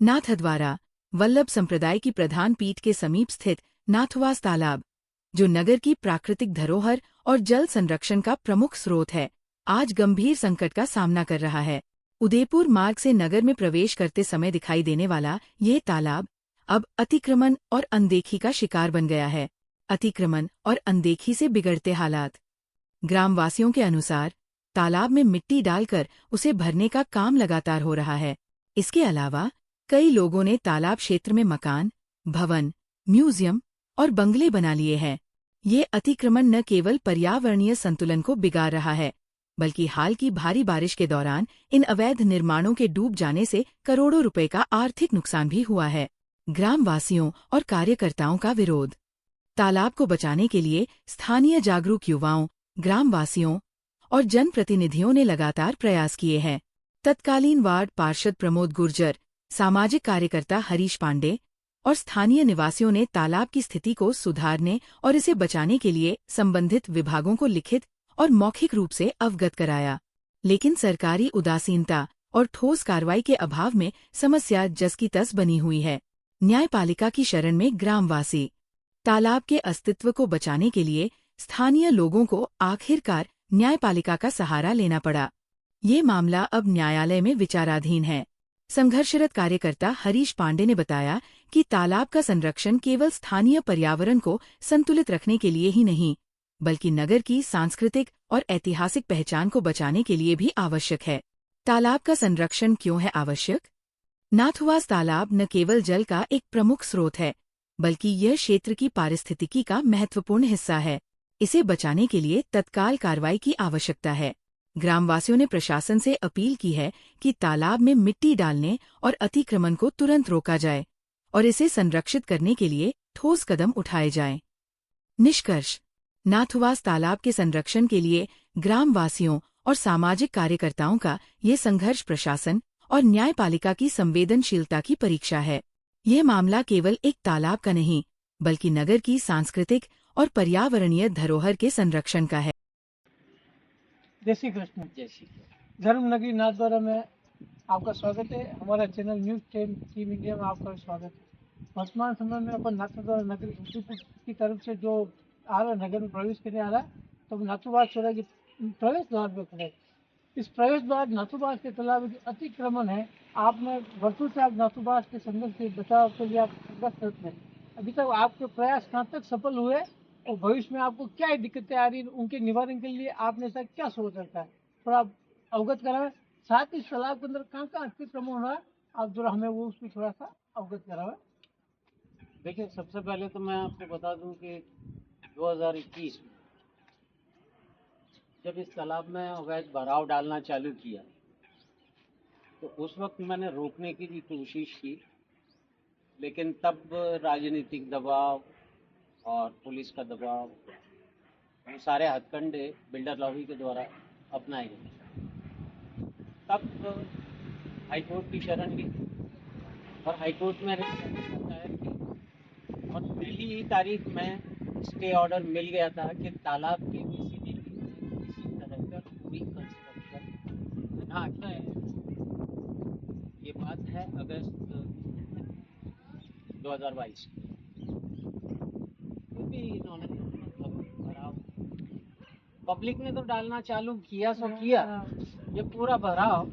नाथद्वारा वल्लभ संप्रदाय की प्रधान पीठ के समीप स्थित नाथवास तालाब, जो नगर की प्राकृतिक धरोहर और जल संरक्षण का प्रमुख स्रोत है, आज गंभीर संकट का सामना कर रहा है। उदयपुर मार्ग से नगर में प्रवेश करते समय दिखाई देने वाला ये तालाब अब अतिक्रमण और अनदेखी का शिकार बन गया है। अतिक्रमण और अनदेखी से बिगड़ते हालात। ग्रामवासियों के अनुसार तालाब में मिट्टी डालकर उसे भरने का काम लगातार हो रहा है। इसके अलावा कई लोगों ने तालाब क्षेत्र में मकान, भवन, म्यूजियम और बंगले बना लिए हैं। ये अतिक्रमण न केवल पर्यावरणीय संतुलन को बिगाड़ रहा है, बल्कि हाल की भारी बारिश के दौरान इन अवैध निर्माणों के डूब जाने से करोड़ों रुपए का आर्थिक नुकसान भी हुआ है। ग्रामवासियों और कार्यकर्ताओं का विरोध। तालाब को बचाने के लिए स्थानीय जागरूक युवाओं, ग्रामवासियों और जनप्रतिनिधियों ने लगातार प्रयास किए हैं। तत्कालीन वार्ड पार्षद प्रमोद गुर्जर, सामाजिक कार्यकर्ता हरीश पांडे और स्थानीय निवासियों ने तालाब की स्थिति को सुधारने और इसे बचाने के लिए संबंधित विभागों को लिखित और मौखिक रूप से अवगत कराया, लेकिन सरकारी उदासीनता और ठोस कार्रवाई के अभाव में समस्या जस की तस बनी हुई है। न्यायपालिका की शरण में ग्रामवासी। तालाब के अस्तित्व को बचाने के लिए स्थानीय लोगों को आखिरकार न्यायपालिका का सहारा लेना पड़ा। ये मामला अब न्यायालय में विचाराधीन है। संघर्षरत कार्यकर्ता हरीश पांडे ने बताया कि तालाब का संरक्षण केवल स्थानीय पर्यावरण को संतुलित रखने के लिए ही नहीं, बल्कि नगर की सांस्कृतिक और ऐतिहासिक पहचान को बचाने के लिए भी आवश्यक है। तालाब का संरक्षण क्यों है आवश्यक? नाथवास तालाब न केवल जल का एक प्रमुख स्रोत है, बल्कि यह क्षेत्र की पारिस्थितिकी का महत्वपूर्ण हिस्सा है। इसे बचाने के लिए तत्काल कार्रवाई की आवश्यकता है। ग्रामवासियों ने प्रशासन से अपील की है कि तालाब में मिट्टी डालने और अतिक्रमण को तुरंत रोका जाए और इसे संरक्षित करने के लिए ठोस कदम उठाए जाएं। निष्कर्ष: नाथवास तालाब के संरक्षण के लिए ग्रामवासियों और सामाजिक कार्यकर्ताओं का ये संघर्ष प्रशासन और न्यायपालिका की संवेदनशीलता की परीक्षा है। यह मामला केवल एक तालाब का नहीं, बल्कि नगर की सांस्कृतिक और पर्यावरणीय धरोहर के संरक्षण का है। जय श्री कृष्ण। जय श्री कृष्ण। धर्मनगरी नाथद्वारा में आपका स्वागत है। हमारा चैनल न्यूज टीम इंडिया में आपका स्वागत है। वर्तमान समय में अपन नाथद्वारा नगरी उदयपुर की तरफ से जो आ रहा नगर में प्रवेश करने आ रहा है, तो नाथुवास चौराहे के प्रवेश द्वार पर खड़े। इस प्रवेश द्वार नाथुवास के तालाब अतिक्रमण है। आपने वर्षों से आप नाथुवास के संघर्ष से बचाव के लिए आप संघर्ष करते हैं। अभी तक आपके प्रयास कहाँ तक सफल हुए और भविष्य में आपको क्या दिक्कतें आ रही हैं, उनके निवारण के लिए आपने ऐसा क्या सोच रखा है, थोड़ा अवगत कराएं। साथ ही तालाब के अंदर कहाँ कहाँ अतिक्रमण हो रहा है, आप जरा हमें वो उसको थोड़ा सा अवगत कराएं। देखिए, सबसे पहले तो मैं आपको बता दूं कि 2021 में जब इस तालाब में अवैध भराव डालना चालू किया, तो उस वक्त मैंने रोकने की भी कोशिश की, लेकिन तब राजनीतिक दबाव और पुलिस का दबाव, वो सारे हथकंडे बिल्डर लॉबी के द्वारा अपनाए गए। तब हाईकोर्ट की शरण ली और हाईकोर्ट में दायर की और पहली ही तारीख में स्टे ऑर्डर मिल गया था कि तालाब के विसिनिटी में किसी तरह का कोई कंस्ट्रक्शन ना किया। ये बात है अगस्त 2022 भी इन्होंने मतलब भराव पब्लिक ने तो डालना चालू किया सो किया। ये पूरा भराव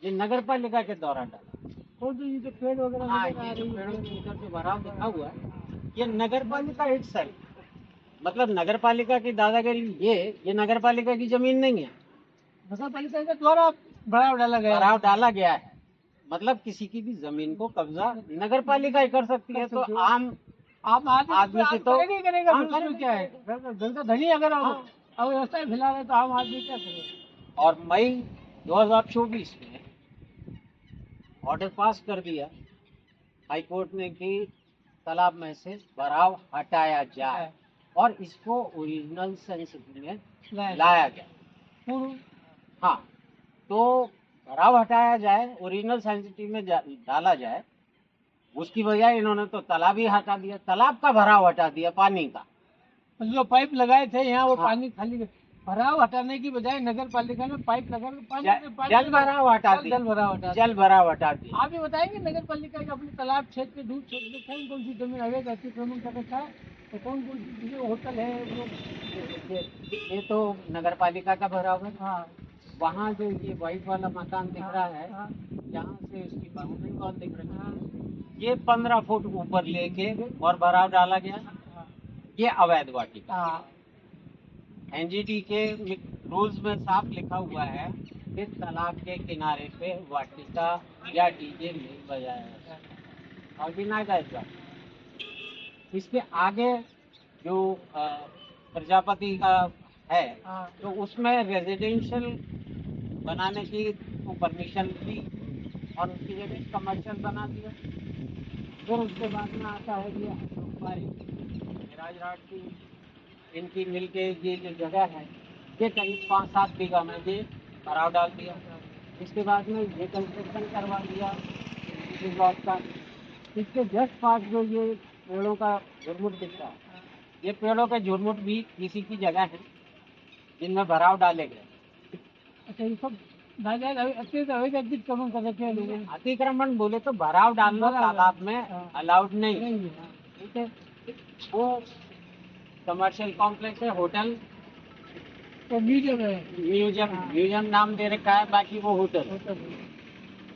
ये नगर पालिका के द्वारा डाला। और जो ये जो पेड़ वगैरह पेड़ों के ऊपर जो भराव लिखा हुआ है, ये नगर पालिका मतलब नगर पालिका की दादागिरी। ये नगर पालिका की जमीन नहीं है, नगर पालिका के द्वारा भराव डाला गया है। मतलब किसी की भी जमीन को कब्जा नगर पालिका ही कर सकती है, तो आम आदमी से तो करेगा। क्या है, घर का धनी अगर व्यवस्था फैला रहे तो आम आदमी क्या करेगा। और मई 2024 में ऑर्डर पास कर दिया हाईकोर्ट ने कि तालाब में से भराव हटाया जाए और इसको ओरिजिनल सेंसिटी में लाया गया। हाँ, तो भराव हटाया जाए, ओरिजिनल सेंसिटी में डाला जाए। उसकी बजाय इन्होंने तो तालाब ही हटा दिया, तालाब का भराव हटा दिया, पानी का। जो पाइप लगाए थे यहाँ वो पानी खाली भराव हटाने की बजाय नगर पालिका ने पाइप लगा के जल भराव हटा जल भराव हटा जल भराव हटा दिया। आप ये बताएंगे नगर पालिका के अपने तालाब क्षेत्र दूर क्षेत्र में कौन कौन सी जमीन अवैध अतिक्रमण कर रखा है, तो कौन कौन सी जो होटल है वो। ये तो नगर पालिका का भराव है। हाँ वहाँ जो ये व्हाइट वाला मकान दिख रहा है, हाँ, यहाँ से इसकी बाउंड्री वॉल दिख रही हाँ, है, ये 15 फुट ऊपर लेके और भराव डाला गया। हाँ, ये अवैध वाटिका। हाँ, एनजीटी के रूल्स में साफ लिखा हुआ है कि तालाब के किनारे पे वाटिका या डीजे नहीं बजाया और बिना जायजा। इसके आगे जो प्रजापति का है, हाँ, तो उसमें रेजिडेंशियल बनाने की तो परमिशन ली और उसकी जगह कमर्शियल बना दिया। फिर उसके बाद में आता है कि अशोक पारिक, राजराट की, इनकी मिलके ये जो जगह है ये करीब 5-7 बीघा में ये भराव डाल दिया। इसके बाद में ये कंस्ट्रक्शन करवा दिया इस ब्लॉक का। इसके जस्ट पास जो ये पेड़ों का झुरमुट दिख रहा है, ये पेड़ों के झुरमुट भी किसी की जगह है जिनमें भराव डाले गए। अच्छा ये सब नाजायज अत्यंत अवैध अतिक्रमण कर रखे हैं लोगों ने। अतिक्रमण बोले तो भराव डालना भराव तालाब में हाँ। अलाउड नहीं। नहीं है, हाँ। ठीक है, वो कमर्शियल कॉम्प्लेक्स है, होटल, तो म्यूजियम है, म्यूजियम, हाँ। म्यूजियम नाम दे रखा है, बाकी वो होटल। होटल है।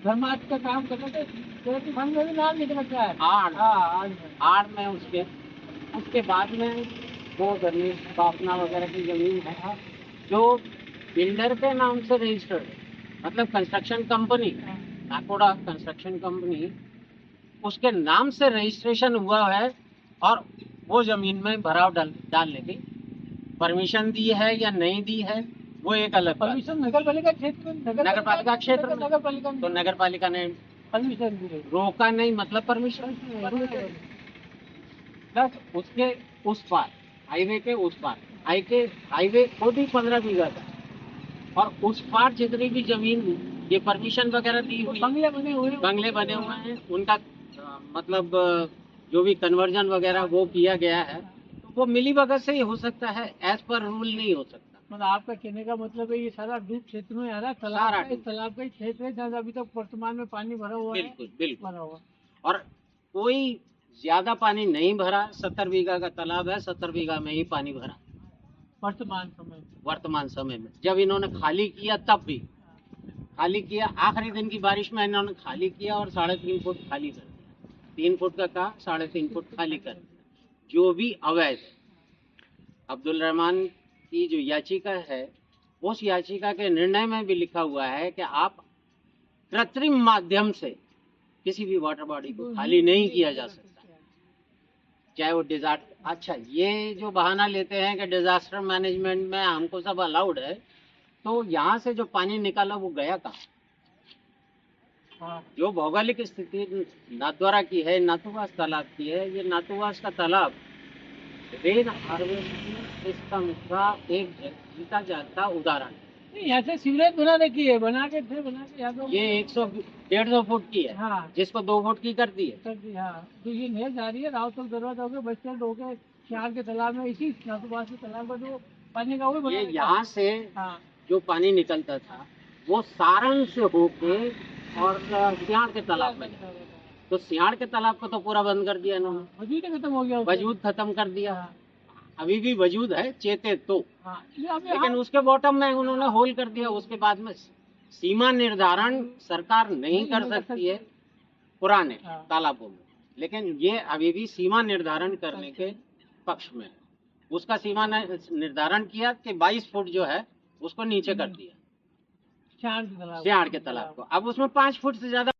धर्मार्थ का काम कर रहे थे, तो संघ में भी नाम लिख रखा है। आड़ हाँ आज आड़ में उसके बाद में वो जमीन स्थापना वगैरह की जमीन है जो बिल्डर के नाम से रजिस्टर्ड है, मतलब construction company, Nakoda construction company, उसके नाम से रजिस्ट्रेशन हुआ है और वो जमीन में भराव डालने की परमिशन दी है या नहीं दी है वो एक अलग बात है। परमिशन नगर पालिका क्षेत्र में, नगर पालिका क्षेत्र में नगर पालिका तो नगर पालिका ने परमिशन दी है। रोका नहीं, मतलब परमिशन। प्लस उसके उस पार, हाईवे के उस पार, हाईवे खुद ही 15 बीघा था और उस पार जितनी भी जमीन ये परमिशन वगैरह दी हुई, बंगले बने हुए हैं। बंगले बने हुए हैं, उनका मतलब जो भी कन्वर्जन वगैरह वो किया गया है, तो वो मिली भगत से ही हो सकता है, एज पर रूल नहीं हो सकता। मतलब आपका कहने का मतलब है ये सारा डूब क्षेत्र में आ रहा है, तालाब सारा का, इस तालाब का ही क्षेत्र है जहाँ अभी तक वर्तमान में पानी भरा हुआ है। बिल्कुल बिल्कुल। भरा हुआ। और कोई ज्यादा पानी नहीं भरा, 70 बीघा का तालाब है, 70 बीघा में ही पानी भरा वर्तमान समय में। वर्तमान समय में। जब इन्होंने खाली किया तब भी खाली किया, आखिरी दिन की बारिश में इन्होंने खाली किया और 3.5 फुट खाली कर दिया। 3 फुट का कहा, 3.5 फुट खाली कर दिया। जो भी अवैध, अब्दुल रहमान की जो याचिका है, उस याचिका के निर्णय में भी लिखा हुआ है कि आप कृत्रिम माध्यम से किसी भी वाटर बॉडी को खाली नहीं किया जा सकता, चाहे वो डिजास्टर। अच्छा, ये जो बहाना लेते हैं कि डिजास्टर मैनेजमेंट में हमको सब अलाउड है, तो यहाँ से जो पानी निकाला वो गया कहाँ? हाँ। जो भौगोलिक स्थिति नाथद्वारा की है, नाथुवास तालाब की है, ये नाथुवास का तालाब रेन हार्वेस्टिंग सिस्टम का एक जीता जागता उदाहरण है। यहाँ से सीवरेज बनाने की है, बना के यहाँ पे ये 100-150 फुट की है, हाँ जिसको 2 फुट की कर दी है। कर दी, हाँ। तो ये नहर जा रही है रावतल दरवाजा होकर बस स्टैंड होकर सियार के तालाब में, इसी नाथुवास के तालाब का जो पानी का वो ये बना यहाँ से हाँ जो पानी निकलता था वो सारण से होके और सियाड़ के तालाब में गया। तो सियाड़ के तालाब को तो पूरा बंद कर दिया इन्होंने, वजूद ही खत्म हो गया उसका। वजूद खत्म कर दिया। हाँ, अभी भी वजूद है, चेते तो, हाँ। ये अभी लेकिन उसके बॉटम में उन्होंने होल कर दिया। उसके बाद में सीमा निर्धारण सरकार नहीं कर सकती है पुराने हाँ। तालाबों में, लेकिन ये अभी भी सीमा निर्धारण करने के पक्ष में है। उसका सीमा निर्धारण किया कि 22 फुट जो है उसको नीचे कर दिया सियार के तालाब सियाड़ के तालाब को। अब उसमें 5 फुट से ज्यादा